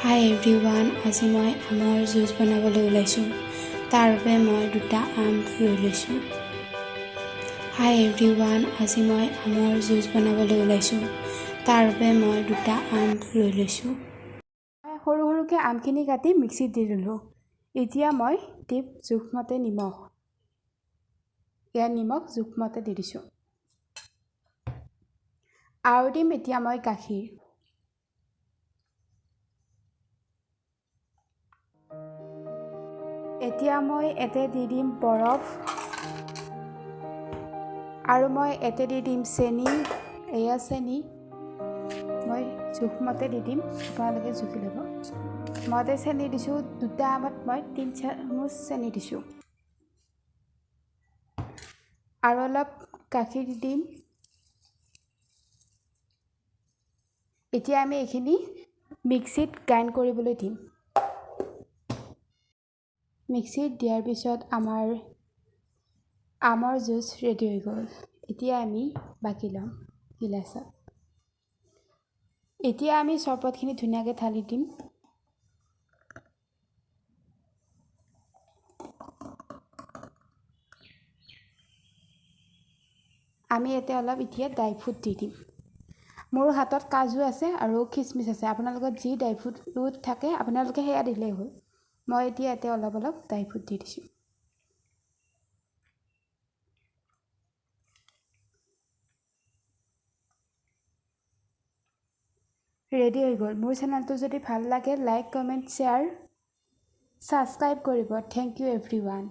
হাই everyone, আজি মই আমৰ জুচ বনাবলৈ ওলাইছোঁ। তাৰ বাবে মই 2টা আম লৈ লৈছোঁ। হাই এভৰিৱান, আজি মই আমৰ জুচ বনাবলৈ ওলাইছোঁ। তাৰ বাবে মই 2টা আম লৈ লৈছোঁ। সৰু সৰুকৈ আমখিনি কাটি মিক্সিত দি দিলোঁ। এতিয়া মই দিম জোখমতে নিমখ। নিমখ জোখমতে দি দিছোঁ। আৰু দিম এতিয়া মই গাখীৰ। এতিয়া মই এতে দি দিম বৰফ আৰু মই এতে দি দিম চেনি। এয়া চেনি মই জোখমতে দি দিম, আপোনালোকে জুখি ল'ব। মই চেনি দিছোঁ, 2টা আমত মই 3 চামুচ চেনি দিছোঁ আৰু অলপ গাখীৰ দি দিম। এতিয়া আমি এইখিনি মিক্সিত গ্ৰাইণ্ড কৰিবলৈ দিম। মিক্সিত দিয়াৰ পিছত আমাৰ আমৰ জুচ ৰেডি হৈ গ'ল। এতিয়া আমি বাকি ল'ম গিলাচত। এতিয়া আমি চৰবতখিনি ধুনীয়াকৈ ঢালি দিম। আমি এতিয়া অলপ ড্ৰাই ফ্ৰুট দি দিম। মোৰ হাতত কাজু আছে আৰু খিচমিচ আছে। আপোনালোকৰ যি ড্ৰাই ফ্ৰুট থাকে আপোনালোকে সেয়া দিলেই হ'ল। মই এতিয়া ইয়াতে অলপ ড্ৰাই ফ্ৰুট দি দিছোঁ। ৰেডি হৈ গ'ল। মোৰ চেনেলটো যদি ভাল লাগে লাইক, কমেণ্ট, শ্বেয়াৰ, ছাবস্ক্ৰাইব কৰিব। Thank you everyone.